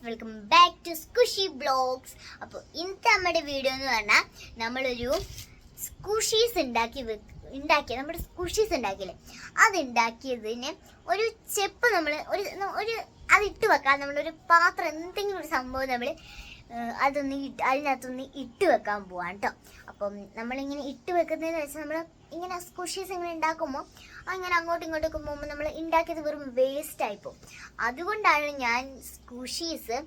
Welcome back to സ്കുഷി blogs. അപ്പോൾ ഇന്നത്തെ നമ്മുടെ വീഡിയോ എന്ന് പറഞ്ഞാൽ നമ്മളൊരു സ്കുഷീസ് നമ്മുടെ സ്കുഷീസ് ഉണ്ടാക്കിയില്ലേ, അതുണ്ടാക്കിയതിന് ഒരു സ്റ്റെപ്പ് നമ്മൾ അതിട്ട് വെക്കാൻ നമ്മളൊരു പാത്രം എന്തെങ്കിലും ഒരു സംഭവം നമ്മൾ അതിനകത്തൊന്ന് ഇട്ട് വെക്കാൻ പോവാണ് കേട്ടോ. അപ്പം നമ്മളിങ്ങനെ ഇട്ട് വെക്കുന്നതെന്ന് വെച്ചാൽ നമ്മൾ ഇങ്ങനെ സ്കുഷീസ് ഇങ്ങനെ ഉണ്ടാക്കുമ്പോൾ അങ്ങനെ അങ്ങോട്ടും ഇങ്ങോട്ടൊക്കെ പോകുമ്പോൾ നമ്മൾ ഉണ്ടാക്കിയത് വെറും വേസ്റ്റ് ആയിപ്പോവും. അതുകൊണ്ടാണ് ഞാൻ സ്കുഷീസ്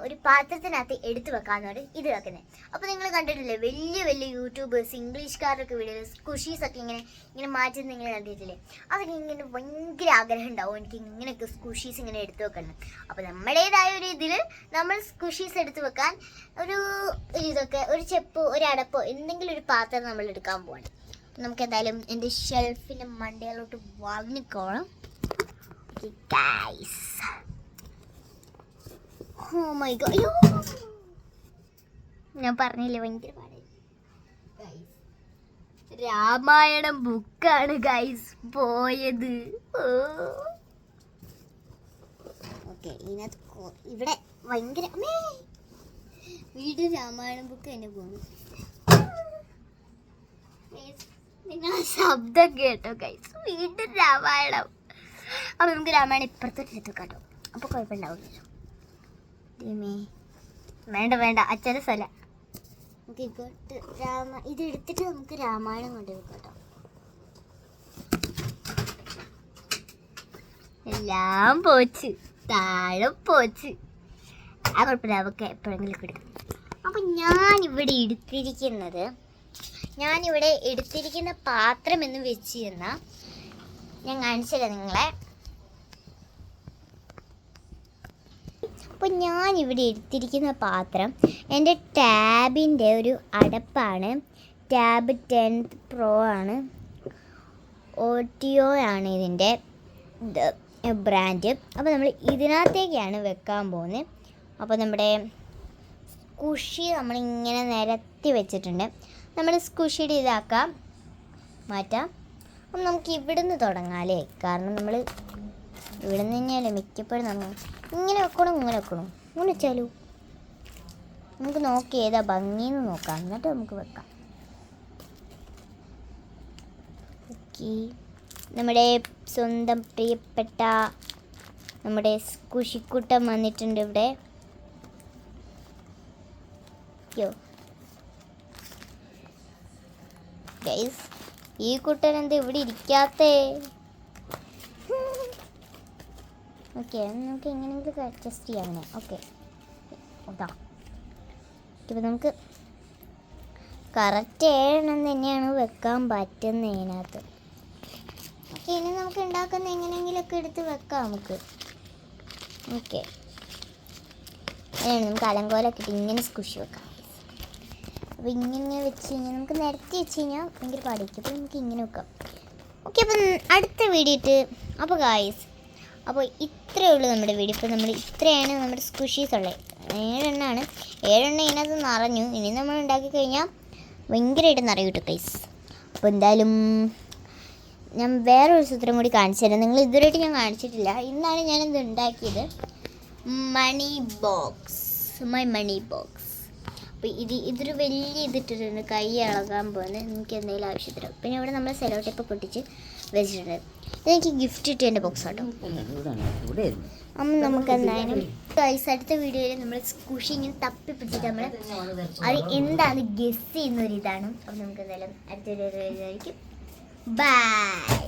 ഒരു പാത്രത്തിനകത്ത് എടുത്ത് വെക്കാമെന്നാണ് ഇത് വെക്കുന്നത്. അപ്പോൾ നിങ്ങൾ കണ്ടിട്ടില്ലേ, വലിയ വലിയ യൂട്യൂബേഴ്സ് ഇംഗ്ലീഷുകാരൊക്കെ വീഡിയോ സ്കുഷീസൊക്കെ ഇങ്ങനെ മാറ്റി നിങ്ങൾ കണ്ടിട്ടില്ലേ? അതൊക്കെ ഇങ്ങനെ ഭയങ്കര ആഗ്രഹം ഉണ്ടാവും എനിക്ക് ഇങ്ങനെയൊക്കെ സ്കുഷീസ് ഇങ്ങനെ എടുത്ത് വെക്കണം. അപ്പോൾ നമ്മുടേതായ ഒരു ഇതിൽ നമ്മൾ സ്കുഷീസ് എടുത്ത് വെക്കാൻ ഇതൊക്കെ ഒരു ചെപ്പോ ഒരു അടപ്പോ എന്തെങ്കിലും ഒരു പാത്രം നമ്മൾ എടുക്കാൻ പോവാണ്. നമുക്ക് എന്തായാലും എൻ്റെ ഷെൽഫിൻ്റെ മണ്ടയിലോട്ട് വളഞ്ഞിക്കോണം. ഓ മൈ ഗോഡ്, അയ്യോ ഞാൻ പറഞ്ഞില്ലേ ഭയങ്കര പാടായി. രാമായണം ബുക്കാണ് ഗൈസ് പോയത്. ഓക്കെ, ഇതിനകത്ത് ഇവിടെ ഭയങ്കര വീട് രാമായണം ബുക്ക് തന്നെ പോകുന്നു. നിങ്ങൾ ശബ്ദം കേട്ടോ ഗൈസ്, വീണ്ടും രാമായണം. അപ്പൊ നമുക്ക് രാമായണം ഇപ്പുറത്തോട്ട് എടുത്തു കേട്ടോ, അപ്പൊ കുഴപ്പമുണ്ടാവില്ലല്ലോ. വേണ്ട അച്ഛൻ്റെ സ്ഥല നമുക്ക് ഇങ്ങോട്ട് ഇത് എടുത്തിട്ട് നമുക്ക് രാമായണം കൊണ്ടുപോയി കേട്ടോ. എല്ലാം പോച്ച്, താഴെ പോച്ച്, ആ കുഴപ്പമില്ല, നമുക്ക് എപ്പോഴെങ്കിലും എടുക്കാം. അപ്പം ഞാനിവിടെ എടുത്തിരിക്കുന്ന പാത്രം എന്ന് വെച്ച് തന്നാൽ ഞാൻ കാണിച്ചില്ല നിങ്ങളെ. അപ്പോൾ ഞാനിവിടെ എടുത്തിരിക്കുന്ന പാത്രം എൻ്റെ ടാബിൻ്റെ ഒരു അടപ്പാണ്. ടാബ് 10 Pro ആണ്, ഓട്ടിയോ ആണ് ഇതിൻ്റെ ബ്രാൻഡ്. അപ്പോൾ നമ്മൾ ഇതിനകത്തേക്കാണ് വെക്കാൻ പോകുന്നത്. അപ്പോൾ നമ്മുടെ സ്കുഷി നമ്മളിങ്ങനെ നിരത്തി വെച്ചിട്ടുണ്ട്. നമ്മൾ സ്കുഷിയുടെ മാറ്റാം. അപ്പം നമുക്ക് ഇവിടുന്ന് തുടങ്ങാമല്ലേ, കാരണം നമ്മൾ ഇവിടെ നിന്ന് തന്നെയല്ലേ മിക്കപ്പോഴും നമ്മൾ ഇങ്ങനെ വെക്കണം ഇങ്ങനെ വെച്ചാലോ. നമുക്ക് നോക്കി ഏതാ ഭംഗിന്ന് നോക്കാം, എന്നിട്ട് നമുക്ക് വെക്കാം. ഓക്കെ, നമ്മുടെ സ്വന്തം പ്രിയപ്പെട്ട നമ്മുടെ സ്കുഷിക്കുട്ടൻ വന്നിട്ടുണ്ട് ഇവിടെ. ഗൈസ്, ഈ കുട്ടൻ എന്താ ഇവിടെ ഇരിക്കാത്തേ? ഓക്കെ, നമുക്ക് എങ്ങനെയെങ്കിലും അഡ്ജസ്റ്റ് ചെയ്യാം. ഓക്കെ ഓട്ടാ, ഇപ്പം നമുക്ക് കറക്റ്റ് 7 തന്നെയാണ് വെക്കാൻ പറ്റുന്നത് ഇതിനകത്ത്. ഓക്കെ, ഇനി നമുക്ക് ഉണ്ടാക്കുന്ന എങ്ങനെയെങ്കിലുമൊക്കെ എടുത്ത് വെക്കാം നമുക്ക്. ഓക്കെ, നമുക്ക് അലങ്കോലൊക്കെ ഇട്ട് ഇങ്ങനെ സ്കുഷി വെക്കാം. അപ്പോൾ ഇങ്ങനെ വെച്ച് കഴിഞ്ഞാൽ നമുക്ക് നിരത്തി വെച്ച് കഴിഞ്ഞാൽ ഭയങ്കര പാടിക്കും. അപ്പോൾ നമുക്ക് ഇങ്ങനെ വെക്കാം. ഓക്കെ, അപ്പം അടുത്ത വീഡിയോ ഇട്ട്. അപ്പോൾ ഗായ്സ്, അപ്പോൾ ഇത്രയേ ഉള്ളൂ നമ്മുടെ വീഡിയോ. ഇപ്പോൾ ഇത്രയാണ് നമ്മുടെ സ്കുഷീസ് ഉള്ളത്. 7 എണ്ണമാണ്. 7 എണ്ണം ഇതിനകത്ത് നിറഞ്ഞു. ഇനി നമ്മൾ ഉണ്ടാക്കി കഴിഞ്ഞാൽ ഭയങ്കരമായിട്ട് നിറയും കേട്ടോ ഗൈസ്. അപ്പോൾ എന്തായാലും ഞാൻ വേറൊരു സൂത്രം കൂടി കാണിച്ചു തരാം. നിങ്ങൾ ഇതുവരെയായിട്ട് ഞാൻ കാണിച്ചിട്ടില്ല. ഇന്നാണ് ഞാനിത് ഉണ്ടാക്കിയത്. Money box. അപ്പോൾ ഇതൊരു വലിയ ഇതിട്ടിട്ടുണ്ട്, കൈ ഇളകാൻ പോകുന്നത് നമുക്ക് എന്തെങ്കിലും ആവശ്യത്തിന്. പിന്നെ ഇവിടെ നമ്മൾ സെലോ ടേപ്പ് പൊട്ടിച്ച് വെച്ചിട്ടുണ്ട്. ഇതെനിക്ക് ഗിഫ്റ്റ് കിട്ടിയ എൻ്റെ ബോക്സ് ആട്ടോ. അപ്പം നമുക്ക് എന്തായാലും ഗൈസ് അടുത്ത വീഡിയോയിൽ നമ്മൾ സ്കുഷി ഇങ്ങനെ തപ്പി പിടിച്ചിട്ട് നമ്മൾ അത് എന്താണ് ഗസ് ചെയ്യുന്ന ഒരിതാണ്. അപ്പം നമുക്ക് എന്തായാലും അടുത്ത വീഡിയോയിലായിരിക്കും. ബൈ.